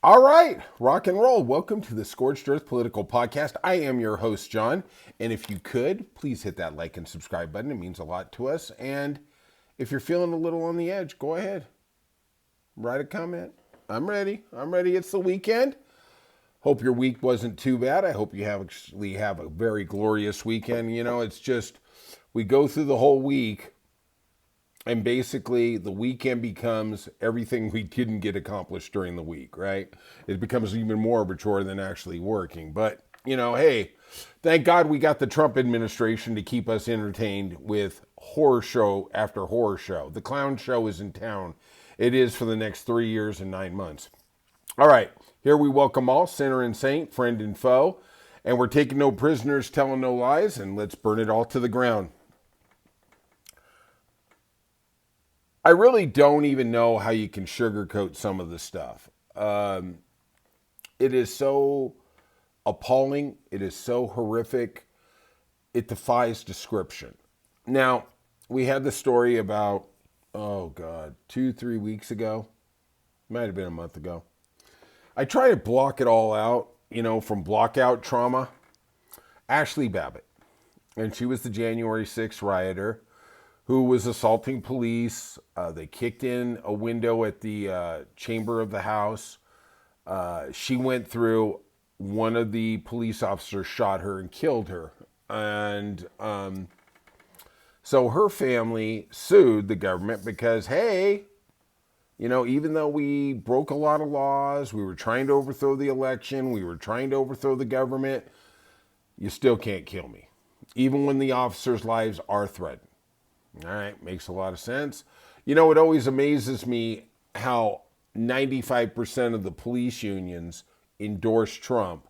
All right, rock and roll. Welcome to the Scorched Earth Political Podcast. I am your host, John. And if you could, please hit that like and subscribe button. It means a lot to us. And if you're feeling a little on the edge, go ahead. Write a comment. I'm ready. It's the weekend. Hope your week wasn't too bad. I hope you actually have a very glorious weekend. You know, it's just, we go through the whole week. And basically, the weekend becomes everything we didn't get accomplished during the week, right? It becomes even more of a chore than actually working. But, you know, hey, thank God we got the Trump administration to keep us entertained with horror show after horror show. The clown show is in town. It is for the next 3 years and 9 months. All right, here we welcome all, sinner and saint, friend and foe. And we're taking no prisoners, telling no lies, and let's burn it all to the ground. I really don't even know how you can sugarcoat some of the stuff. It is so appalling. It is so horrific. It defies description. Now, we had the story about, 2-3 weeks ago. Might have been a month ago. I try to block it all out, from blockout trauma. Ashley Babbitt. And she was the January 6th rioter who was assaulting police. They kicked in a window at the chamber of the House. She went through. One of the police officers shot her and killed her. And so her family sued the government because, hey, even though we broke a lot of laws, we were trying to overthrow the election, we were trying to overthrow the government, you still can't kill me, even when the officers' lives are threatened. All right, makes a lot of sense. It always amazes me how 95% of the police unions endorsed Trump,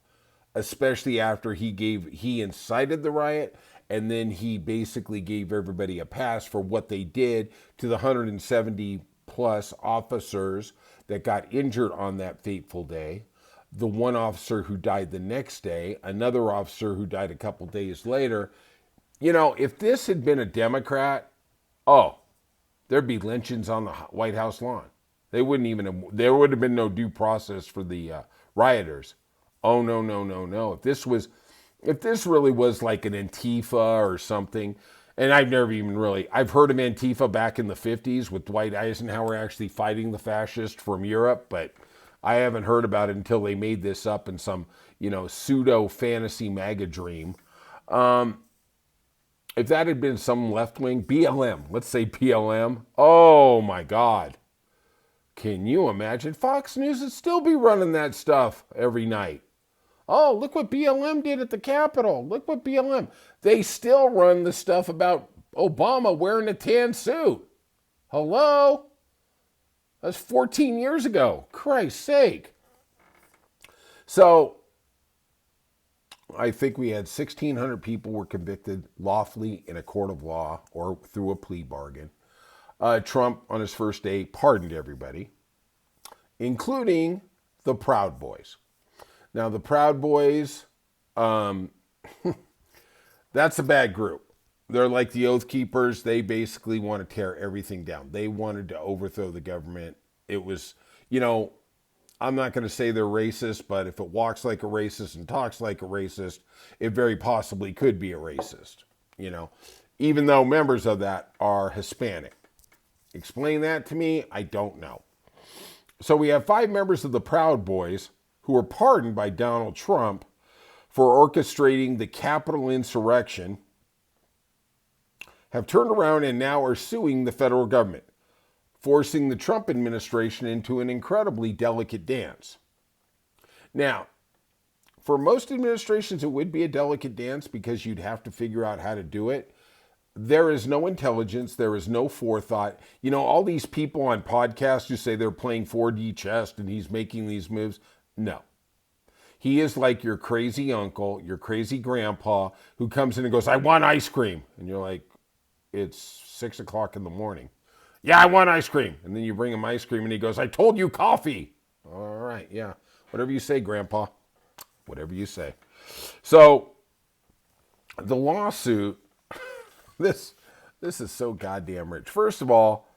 especially after he incited the riot, and then he basically gave everybody a pass for what they did to the 170 plus officers that got injured on that fateful day. The one officer who died the next day, another officer who died a couple days later. If this had been a Democrat, there'd be lynchings on the White House lawn. There would have been no due process for the rioters. Oh, no. If this really was like an Antifa or something, and I've heard of Antifa back in the 50s with Dwight Eisenhower actually fighting the fascists from Europe, but I haven't heard about it until they made this up in some, pseudo fantasy MAGA dream. If that had been some left-wing, BLM, let's say BLM, oh my God. Can you imagine? Fox News would still be running that stuff every night. Oh, look what BLM did at the Capitol. Look what BLM. They still run the stuff about Obama wearing a tan suit. Hello? That's 14 years ago. Christ's sake. So, I think we had 1,600 people were convicted lawfully in a court of law or through a plea bargain. Trump, on his first day, pardoned everybody, including the Proud Boys. Now, the Proud Boys, that's a bad group. They're like the Oath Keepers. They basically want to tear everything down. They wanted to overthrow the government. It was, I'm not going to say they're racist, but if it walks like a racist and talks like a racist, it very possibly could be a racist, even though members of that are Hispanic. Explain that to me, I don't know. So we have 5 members of the Proud Boys who were pardoned by Donald Trump for orchestrating the Capitol insurrection, have turned around and now are suing the federal government, forcing the Trump administration into an incredibly delicate dance. Now, for most administrations, it would be a delicate dance because you'd have to figure out how to do it. There is no intelligence. There is no forethought. All these people on podcasts who say they're playing 4D chess and he's making these moves. No. He is like your crazy uncle, your crazy grandpa who comes in and goes, I want ice cream. And you're like, it's 6 o'clock in the morning. Yeah, I want ice cream. And then you bring him ice cream and he goes, I told you coffee. All right, yeah. Whatever you say, grandpa. Whatever you say. So the lawsuit, this is so goddamn rich. First of all,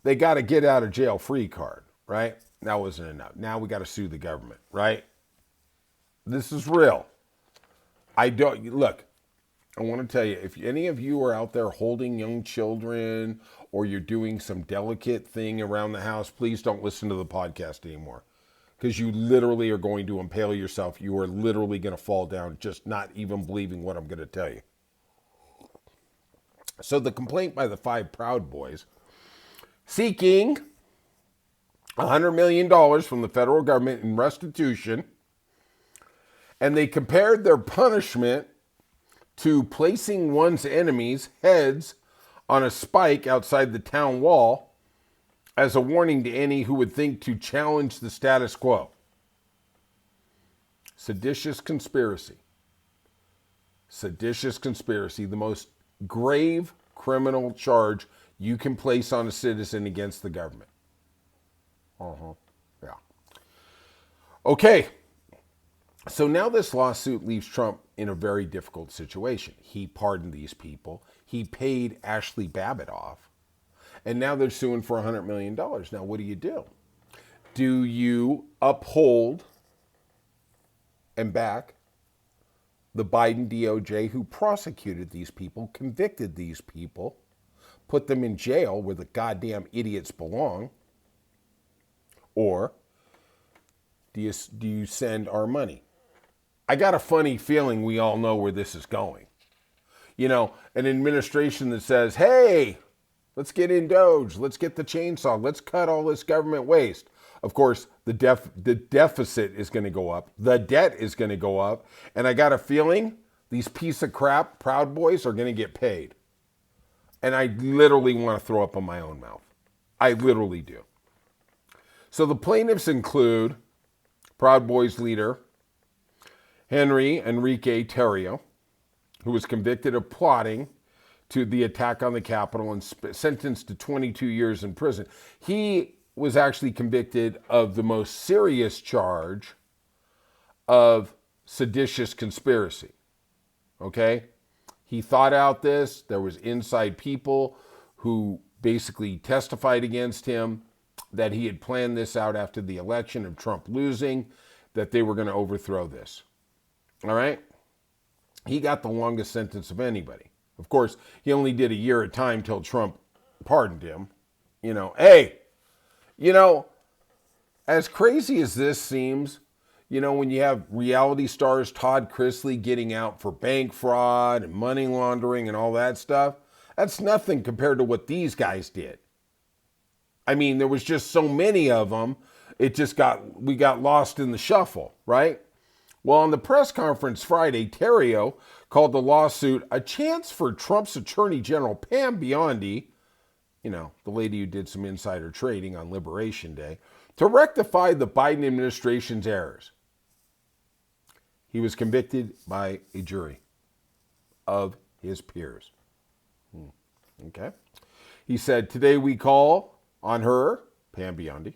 they got a get out of jail free card, right? That wasn't enough. Now we got to sue the government, right? This is real. I want to tell you, if any of you are out there holding young children or you're doing some delicate thing around the house, please don't listen to the podcast anymore. Because you literally are going to impale yourself. You are literally going to fall down just not even believing what I'm going to tell you. So the complaint by the 5 Proud Boys seeking $100 million from the federal government in restitution, and they compared their punishment to placing one's enemies' heads on a spike outside the town wall as a warning to any who would think to challenge the status quo. Seditious conspiracy. Seditious conspiracy, the most grave criminal charge you can place on a citizen against the government. Yeah. Okay. So now this lawsuit leaves Trump in a very difficult situation. He pardoned these people. He paid Ashley Babbitt off. And now they're suing for $100 million. Now, what do? Do you uphold and back the Biden DOJ who prosecuted these people, convicted these people, put them in jail where the goddamn idiots belong? Or do you send our money? I got a funny feeling we all know where this is going. You know, an administration that says, hey, let's get in Doge, let's get the chainsaw, let's cut all this government waste. Of course, the deficit is going to go up, the debt is going to go up, and I got a feeling these piece of crap Proud Boys are going to get paid. And I literally want to throw up in my own mouth. I literally do. So the plaintiffs include Proud Boys leader Henry Enrique Terrio, who was convicted of plotting to the attack on the Capitol and sentenced to 22 years in prison. He was actually convicted of the most serious charge of seditious conspiracy. Okay? He thought out this. There was inside people who basically testified against him that he had planned this out after the election of Trump losing, that they were going to overthrow this. All right? He got the longest sentence of anybody. Of course, he only did a year at a time till Trump pardoned him. You know, hey, you know, as crazy as this seems, you know, when you have reality stars Todd Chrisley getting out for bank fraud and money laundering and all that stuff, that's nothing compared to what these guys did. I mean, there was just so many of them, we got lost in the shuffle, right? Well, on the press conference Friday, Terrio called the lawsuit a chance for Trump's Attorney General Pam Biondi, you know, the lady who did some insider trading on Liberation Day, to rectify the Biden administration's errors. He was convicted by a jury of his peers. Okay. He said, today we call on her, Pam Biondi,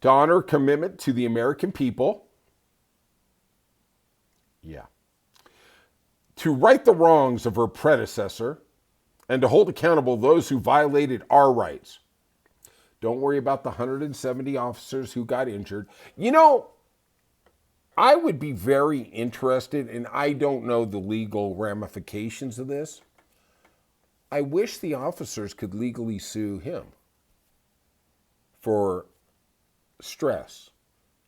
to honor commitment to the American people. Yeah. To right the wrongs of her predecessor and to hold accountable those who violated our rights. Don't worry about the 170 officers who got injured. You know, I would be very interested, and I don't know the legal ramifications of this. I wish the officers could legally sue him for stress,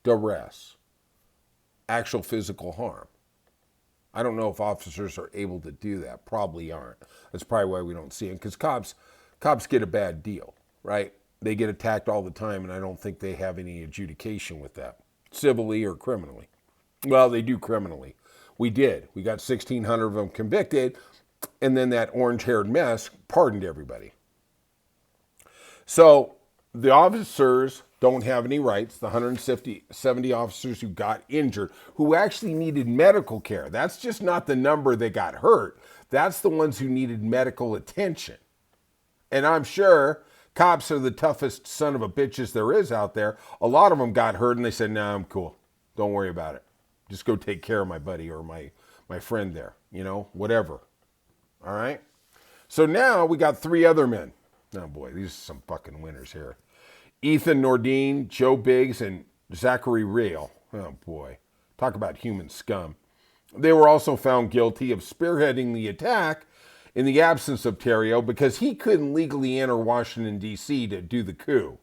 duress, actual physical harm. I don't know if officers are able to do that. Probably aren't. That's probably why we don't see them, because cops get a bad deal, right? They get attacked all the time, and I don't think they have any adjudication with that, civilly or criminally. Well, they do criminally. We did. We got 1,600 of them convicted, and then that orange-haired mess pardoned everybody. So the officers don't have any rights, the 170 officers who got injured, who actually needed medical care. That's just not the number that got hurt. That's the ones who needed medical attention. And I'm sure cops are the toughest son of a bitches there is out there. A lot of them got hurt and they said, nah, I'm cool. Don't worry about it. Just go take care of my buddy or my friend there, you know, whatever. All right? So now we got 3 other men. Oh boy, these are some fucking winners here. Ethan Nordine, Joe Biggs, and Zachary Real. Oh boy, talk about human scum. They were also found guilty of spearheading the attack in the absence of Theriault because he couldn't legally enter Washington, D.C. to do the coup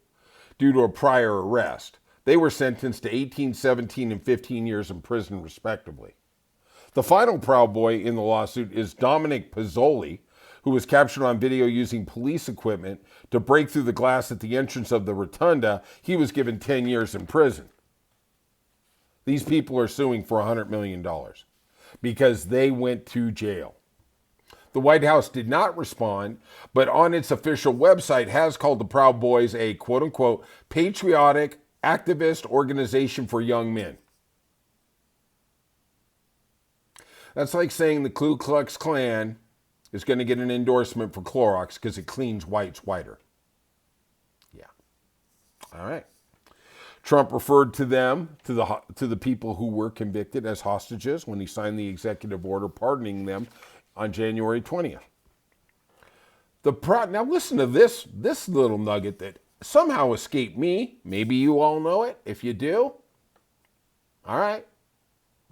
due to a prior arrest. They were sentenced to 18, 17, and 15 years in prison, respectively. The final Proud Boy in the lawsuit is Dominic Pizzoli, who was captured on video using police equipment to break through the glass at the entrance of the rotunda. He was given 10 years in prison. These people are suing for $100 million because they went to jail. The White House did not respond, but on its official website has called the Proud Boys a quote-unquote patriotic activist organization for young men. That's like saying the Ku Klux Klan is going to get an endorsement for Clorox because it cleans whites whiter. Yeah. All right. Trump referred to them, to the people who were convicted, as hostages when he signed the executive order pardoning them on January 20th. Now listen to this little nugget that somehow escaped me. Maybe you all know it. If you do, all right.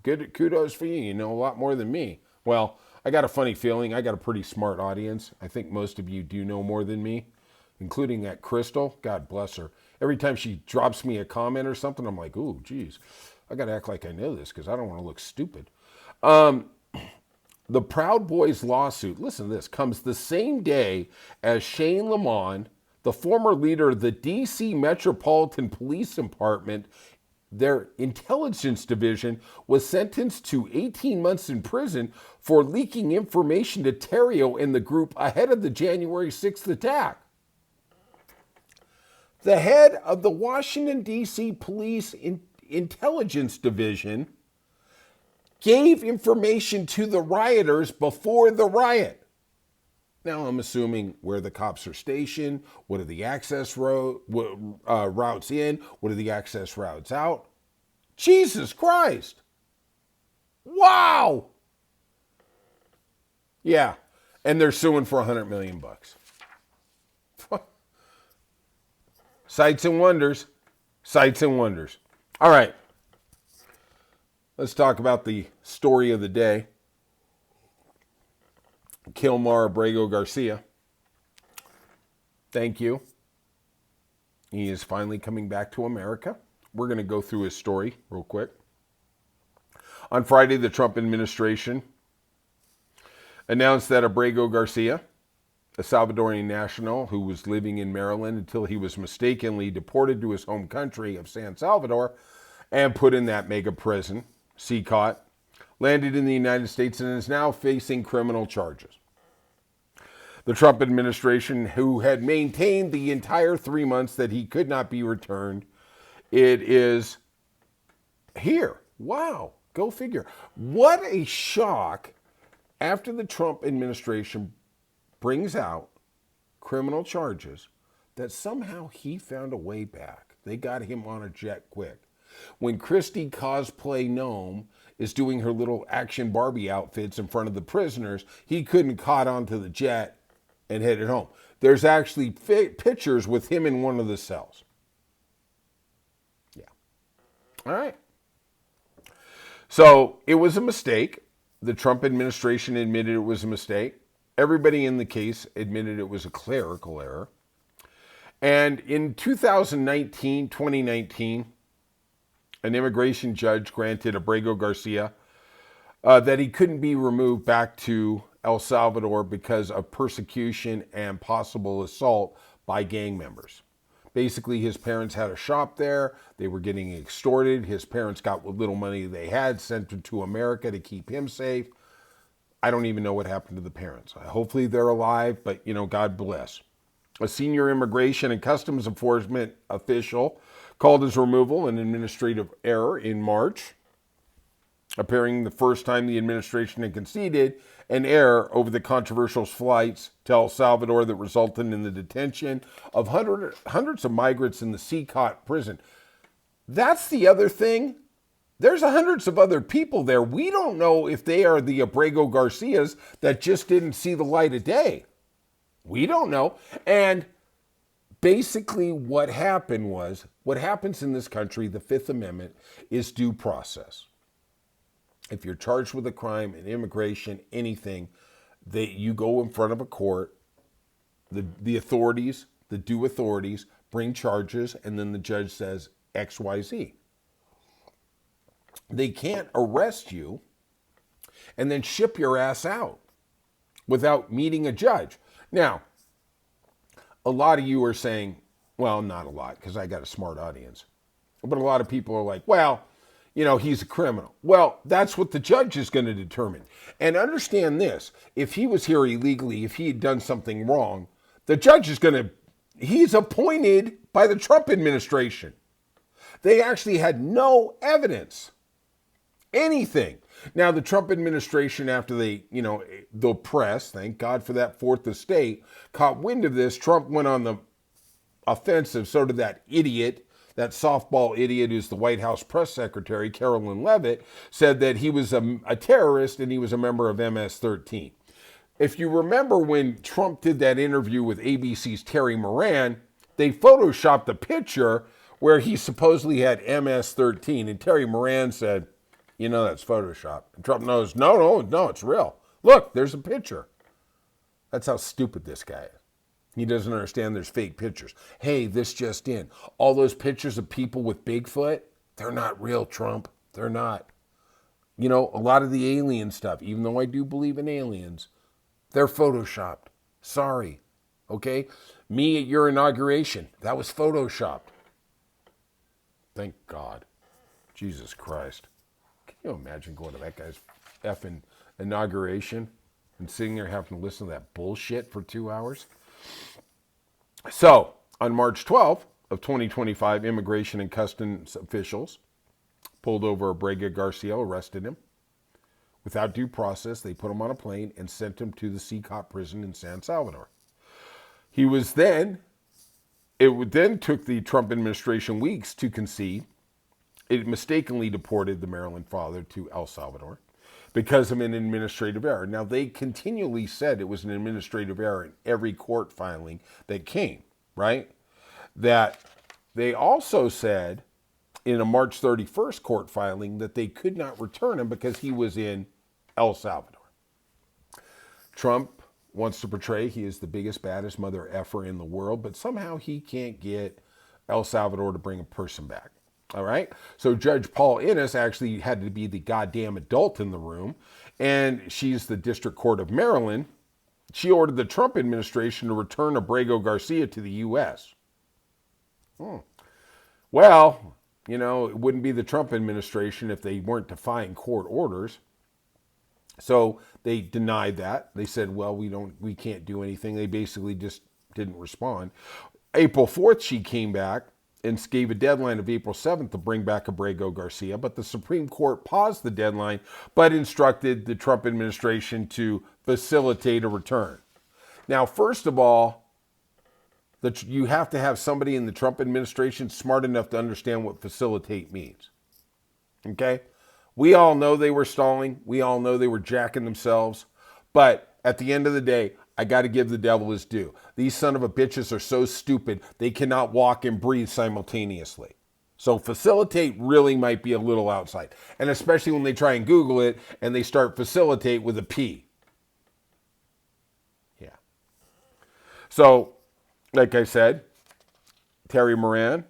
Good, kudos for you. You know a lot more than me. Well, I got a funny feeling. I got a pretty smart audience. I think most of you do know more than me, including that Crystal. God bless her. Every time she drops me a comment or something, I'm like, ooh, geez, I got to act like I know this because I don't want to look stupid. The Proud Boys lawsuit, listen to this, comes the same day as Shane Lamont, the former leader of the D.C. Metropolitan Police Department, their intelligence division, was sentenced to 18 months in prison for leaking information to Theriault and the group ahead of the January 6th attack. The head of the Washington, D.C. Police Intelligence Division gave information to the rioters before the riot. Now, I'm assuming where the cops are stationed, what are the access routes in, what are the access routes out. Jesus Christ. Wow. Yeah, and they're suing for $100 million. Sights and wonders. Sights and wonders. All right. Let's talk about the story of the day. Kilmar Garcia. Thank you. He is finally coming back to America. We're going to go through his story real quick. On Friday, the Trump administration announced that Abrego Garcia, a Salvadorian national who was living in Maryland until he was mistakenly deported to his home country of San Salvador and put in that mega prison, CCOT, landed in the United States and is now facing criminal charges. The Trump administration, who had maintained the entire 3 months that he could not be returned, it is here. Wow, go figure. What a shock after the Trump administration brings out criminal charges that somehow he found a way back. They got him on a jet quick. When Christy Cosplay Gnome is doing her little action Barbie outfits in front of the prisoners, he couldn't caught onto the jet and headed home. There's actually pictures with him in one of the cells. Yeah. All right. So it was a mistake. The Trump administration admitted it was a mistake. Everybody in the case admitted it was a clerical error. And in 2019, an immigration judge granted Abrego Garcia that he couldn't be removed back to El Salvador because of persecution and possible assault by gang members. Basically, his parents had a shop there. They were getting extorted. His parents got what little money they had, sent him to America to keep him safe. I don't even know what happened to the parents. Hopefully they're alive, but, God bless. A senior immigration and customs enforcement official called his removal an administrative error in March, appearing the first time the administration had conceded an error over the controversial flights to El Salvador that resulted in the detention of hundreds of migrants in the CCOT prison. That's the other thing. There's hundreds of other people there. We don't know if they are the Abrego Garcias that just didn't see the light of day. We don't know. And basically what happened was, what happens in this country, the Fifth Amendment, is due process. If you're charged with a crime, an immigration, anything, you go in front of a court, the authorities, the due authorities, bring charges, and then the judge says X, Y, Z. They can't arrest you and then ship your ass out without meeting a judge. Now, a lot of you are saying, well, not a lot, because I got a smart audience, but a lot of people are like, well, he's a criminal. Well, that's what the judge is going to determine. And understand this, if he was here illegally, if he had done something wrong, the judge is he's appointed by the Trump administration. They actually had no evidence, anything. Now, the Trump administration, after the press, thank God for that fourth estate, caught wind of this, Trump went on the offensive. So did that idiot, that softball idiot who's the White House press secretary, Carolyn Leavitt, said that he was a terrorist and he was a member of MS-13. If you remember when Trump did that interview with ABC's Terry Moran, they photoshopped a picture where he supposedly had MS-13, and Terry Moran said, that's Photoshop. And Trump knows, no, it's real. Look, there's a picture. That's how stupid this guy is. He doesn't understand there's fake pictures. Hey, this just in. All those pictures of people with Bigfoot, they're not real, Trump. They're not. A lot of the alien stuff, even though I do believe in aliens, they're Photoshopped. Sorry. Okay? Me at your inauguration, that was Photoshopped. Thank God. Jesus Christ. Can you imagine going to that guy's effing inauguration and sitting there having to listen to that bullshit for 2 hours? So, on March 12th of 2025, Immigration and Customs officials pulled over Abrego Garcia, arrested him. Without due process, they put him on a plane and sent him to the CCOP prison in San Salvador. It then took the Trump administration weeks to concede. It mistakenly deported the Maryland father to El Salvador because of an administrative error. Now, they continually said it was an administrative error in every court filing that came, right? That they also said in a March 31st court filing that they could not return him because he was in El Salvador. Trump wants to portray he is the biggest, baddest mother effer in the world, but somehow he can't get El Salvador to bring a person back. All right. So Judge Paul Innes actually had to be the goddamn adult in the room. And she's the District Court of Maryland. She ordered the Trump administration to return Abrego Garcia to the U.S. Well, it wouldn't be the Trump administration if they weren't defying court orders. So they denied that. They said, well, we can't do anything. They basically just didn't respond. April 4th, she came back and gave a deadline of April 7th to bring back Abrego Garcia, but the Supreme Court paused the deadline, but instructed the Trump administration to facilitate a return. Now, first of all, you have to have somebody in the Trump administration smart enough to understand what facilitate means. Okay? We all know they were stalling. We all know they were jacking themselves. But at the end of the day, I got to give the devil his due. These son of a bitches are so stupid, they cannot walk and breathe simultaneously. So facilitate really might be a little outside. And especially when they try and Google it and they start facilitate with a P. Yeah. So, like I said, Terry Moran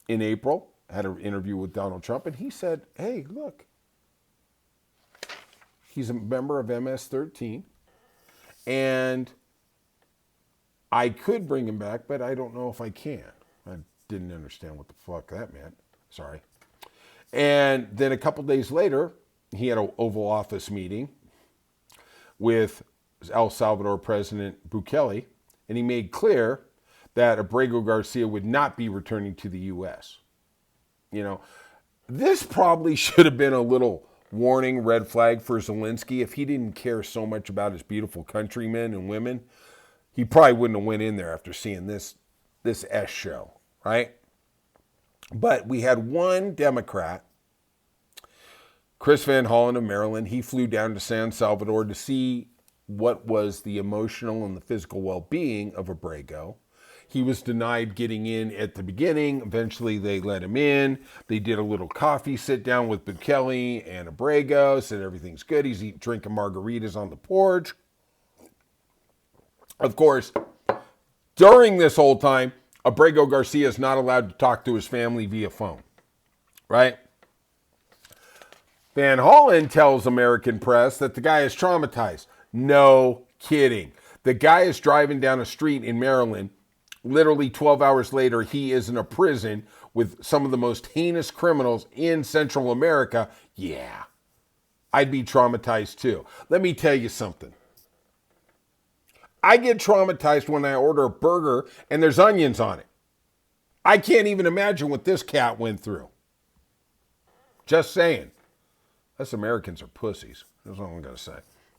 in April had an interview with Donald Trump, and he said, hey, look, he's a member of MS-13. And I could bring him back, but I don't know if I can. I didn't understand what the fuck that meant. Sorry. And then a couple days later, he had an Oval Office meeting with El Salvador President Bukele, and he made clear that Abrego Garcia would not be returning to the U.S. This probably should have been a little warning, red flag for Zelensky. If he didn't care so much about his beautiful countrymen and women, he probably wouldn't have went in there after seeing this S show, right? But we had one Democrat, Chris Van Hollen of Maryland. He flew down to San Salvador to see what was the emotional and the physical well-being of Abrego. He was denied getting in at the beginning. Eventually, they let him in. They did a little coffee sit down with Bukele and Abrego, said everything's good. He's drinking margaritas on the porch. Of course, during this whole time, Abrego Garcia is not allowed to talk to his family via phone, right? Van Hollen tells American press that the guy is traumatized. No kidding. The guy is driving down a street in Maryland. Literally 12 hours later, he is in a prison with some of the most heinous criminals in Central America. Yeah, I'd be traumatized too. Let me tell you something. I get traumatized when I order a burger and there's onions on it. I can't even imagine what this cat went through. Just saying. Us Americans are pussies. That's all I'm going to say.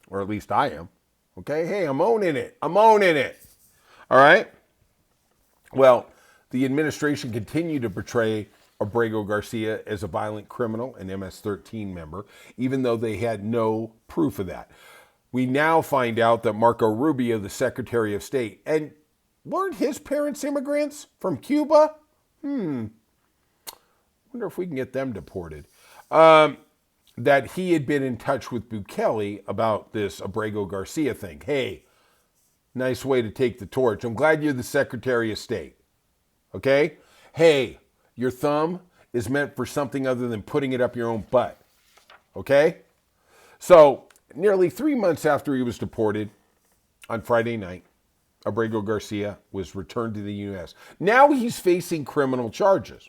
Or at least I am. Okay? Hey, I'm owning it. I'm owning it. All right? Well, the administration continued to portray Abrego Garcia as a violent criminal, an MS-13 member, even though they had no proof of that. We now find out that Marco Rubio, the Secretary of State, and weren't his parents immigrants from Cuba? Wonder if we can get them deported. That he had been in touch with Bukele about this Abrego Garcia thing. Hey, nice way to take the torch. I'm glad you're the Secretary of State. Okay? Hey, your thumb is meant for something other than putting it up your own butt. Okay? So, nearly 3 months after he was deported, on Friday night, Abrego Garcia was returned to the U.S. Now he's facing criminal charges.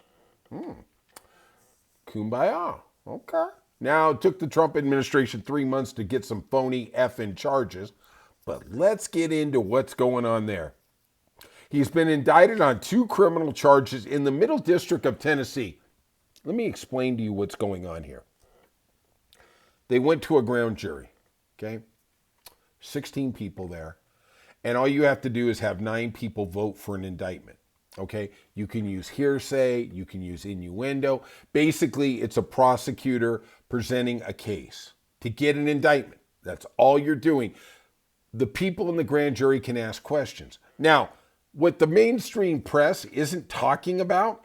Kumbaya. Okay. Now, it took the Trump administration 3 months to get some phony effing charges, but let's get into what's going on there. He's been indicted on 2 criminal charges in the Middle District of Tennessee. Let me explain to you what's going on here. They went to a grand jury, okay? 16 people there, and all you have to do is have 9 people vote for an indictment. Okay, you can use hearsay, you can use innuendo. Basically, it's a prosecutor presenting a case to get an indictment. That's all you're doing. The people in the grand jury can ask questions. Now, what the mainstream press isn't talking about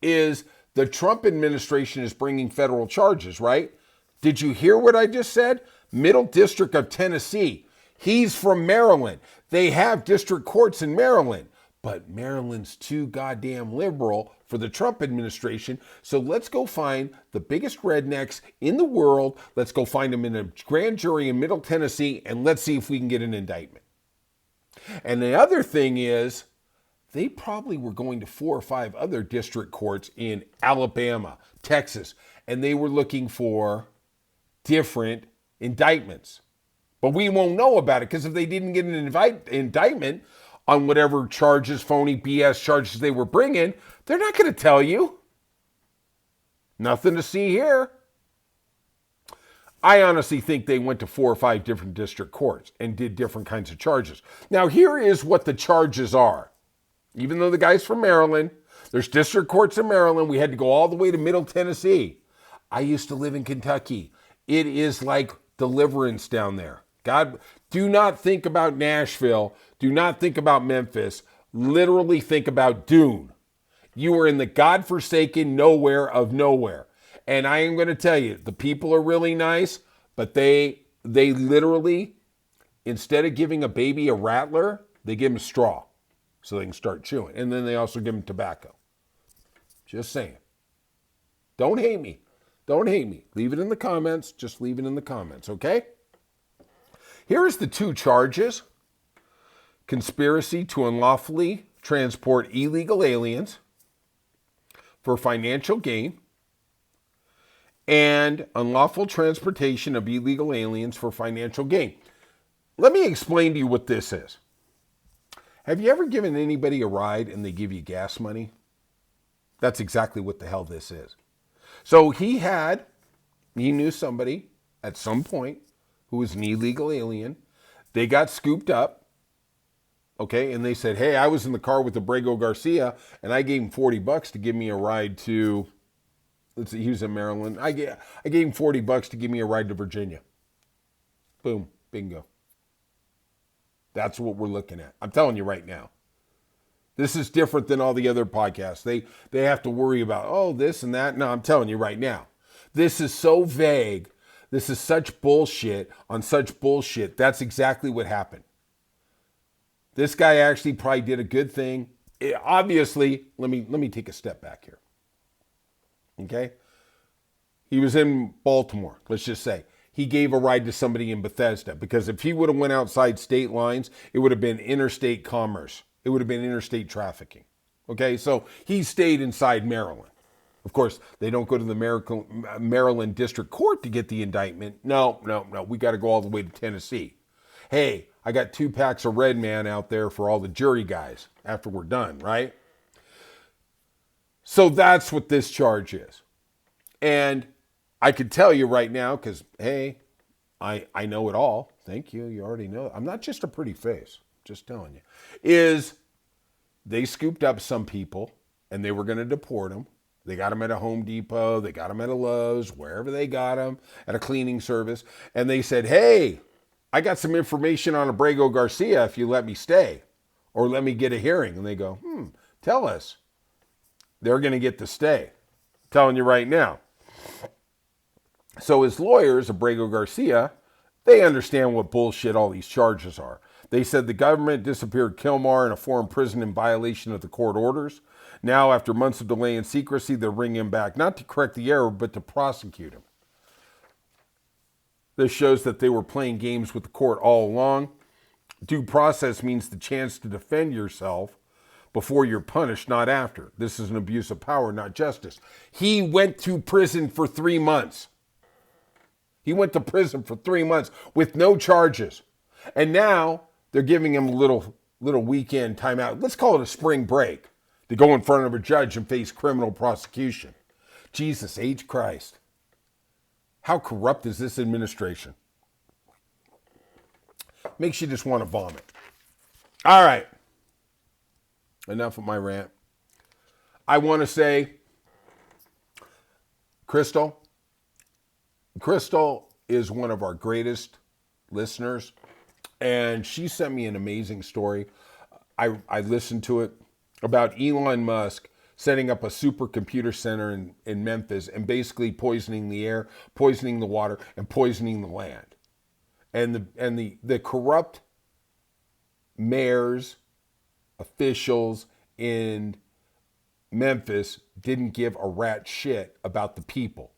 is the Trump administration is bringing federal charges, right? Did you hear what I just said? Middle District of Tennessee. He's from Maryland. They have district courts in Maryland. But Maryland's too goddamn liberal for the Trump administration. So let's go find the biggest rednecks in the world. Let's go find them in a grand jury in Middle Tennessee, and let's see if we can get an indictment. And the other thing is, they probably were going to 4 or 5 other district courts in Alabama, Texas, and they were looking for different indictments. But we won't know about it because if they didn't get an indictment on whatever charges, phony BS charges they were bringing, they're not going to tell you. Nothing to see here. I honestly think they went to 4 or 5 different district courts and did different kinds of charges. Now, here is what the charges are. Even though the guy's from Maryland, there's district courts in Maryland. We had to go all the way to Middle Tennessee. I used to live in Kentucky. It is like deliverance down there. God, do not think about Nashville. Do not think about Memphis. Literally think about Dune. You are in the godforsaken nowhere of nowhere. And I am going to tell you, the people are really nice, but they literally, instead of giving a baby a rattler, they give him a straw so they can start chewing. And then they also give him tobacco. Just saying. Don't hate me. Don't hate me. Leave it in the comments. Just leave it in the comments, okay? Here's the 2 charges. Conspiracy to unlawfully transport illegal aliens for financial gain and unlawful transportation of illegal aliens for financial gain. Let me explain to you what this is. Have you ever given anybody a ride and they give you gas money? That's exactly what the hell this is. So he knew somebody at some point who was an illegal alien. They got scooped up, okay, and they said, hey, I was in the car with Abrego Garcia, and I gave him $40 to give me a ride to, let's see, he was in Maryland. I gave him $40 to give me a ride to Virginia. Boom, bingo. That's what we're looking at. I'm telling you right now. This is different than all the other podcasts. They have to worry about, oh, this and that. No, I'm telling you right now. This is so vague. This is such bullshit on such bullshit. That's exactly what happened. This guy actually probably did a good thing. Obviously, let me take a step back here. Okay? He was in Baltimore, let's just say. He gave a ride to somebody in Bethesda because if he would have went outside state lines, it would have been interstate commerce. It would have been interstate trafficking. Okay? So he stayed inside Maryland. Of course, they don't go to the Maryland District Court to get the indictment. No. We got to go all the way to Tennessee. Hey, I got 2 packs of Red Man out there for all the jury guys after we're done, right? So that's what this charge is. And I could tell you right now, because, hey, I know it all. Thank you. You already know it. I'm not just a pretty face. Just telling you. Is they scooped up some people and they were going to deport them. They got them at a Home Depot. They got them at a Lowe's, wherever they got them, at a cleaning service. And they said, hey, I got some information on Abrego Garcia if you let me stay or let me get a hearing. And they go, tell us. They're going to get the stay. I'm telling you right now. So his lawyers, Abrego Garcia, they understand what bullshit all these charges are. They said the government disappeared Kilmar in a foreign prison in violation of the court orders. Now, after months of delay and secrecy, they're bringing him back, not to correct the error, but to prosecute him. This shows that they were playing games with the court all along. Due process means the chance to defend yourself before you're punished, not after. This is an abuse of power, not justice. He went to prison for 3 months. He went to prison for 3 months with no charges. And now they're giving him a little weekend timeout. Let's call it a spring break to go in front of a judge and face criminal prosecution. Jesus H. Christ. How corrupt is this administration? Makes you just want to vomit. All right. Enough of my rant. I want to say, Crystal is one of our greatest listeners, and she sent me an amazing story. I listened to it about Elon Musk setting up a supercomputer center in Memphis and basically poisoning the air, poisoning the water, and poisoning the land. And the corrupt mayors, officials in Memphis didn't give a rat shit about the people.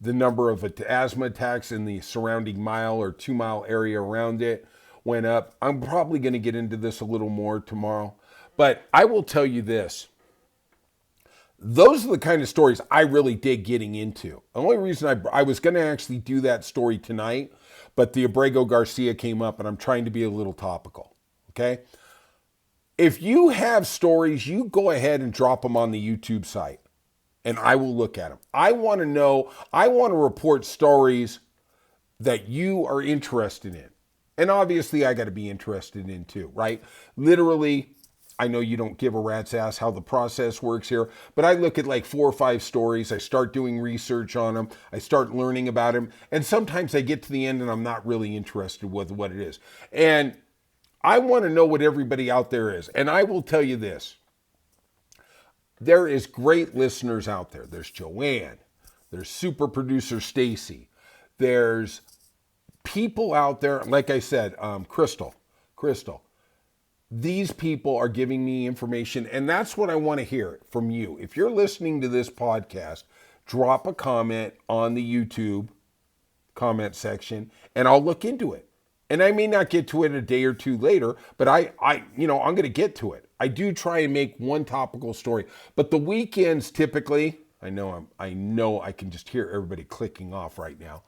The number of asthma attacks in the surrounding mile or 2 mile area around it went up. I'm probably going to get into this a little more tomorrow, but I will tell you this. Those are the kind of stories I really dig getting into. The only reason I was going to actually do that story tonight, but the Abrego Garcia came up and I'm trying to be a little topical, okay? If you have stories, you go ahead and drop them on the YouTube site and I will look at them. I want to know, I want to report stories that you are interested in. And obviously I got to be interested in too, right? Literally, I know you don't give a rat's ass how the process works here, but I look at like 4 or 5 stories. I start doing research on them. I start learning about them. And sometimes I get to the end and I'm not really interested with what it is. And I want to know what everybody out there is. And I will tell you this. There is great listeners out there. There's Joanne. There's super producer Stacy. There's people out there, like I said, Crystal. These people are giving me information, and that's what I want to hear from you. If you're listening to this podcast, drop a comment on the YouTube comment section, and I'll look into it. And I may not get to it a day or two later, but I'm going to get to it. I do try and make one topical story, but the weekends typically, I know I can just hear everybody clicking off right now.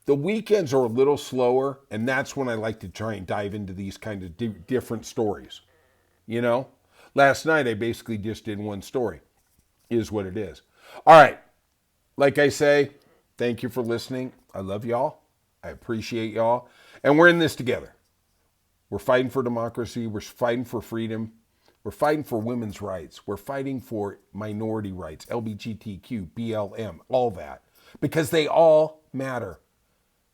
The weekends are a little slower, and that's when I like to try and dive into these kind of different stories. You know? Last night, I basically just did one story. Is what it is. All right. Like I say, thank you for listening. I love y'all. I appreciate y'all. And we're in this together. We're fighting for democracy. We're fighting for freedom. We're fighting for women's rights. We're fighting for minority rights, LGBTQ, BLM, all that. Because they all matter.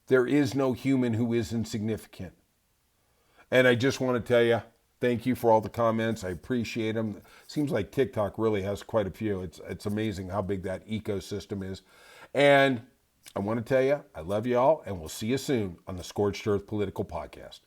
There is no human who is insignificant. And I just want to tell you, Thank you for all the comments. I appreciate them. Seems like TikTok really has quite a few. It's amazing how big that ecosystem is. And I want to tell you, I love you all, and we'll see you soon on the Scorched Earth Political Podcast.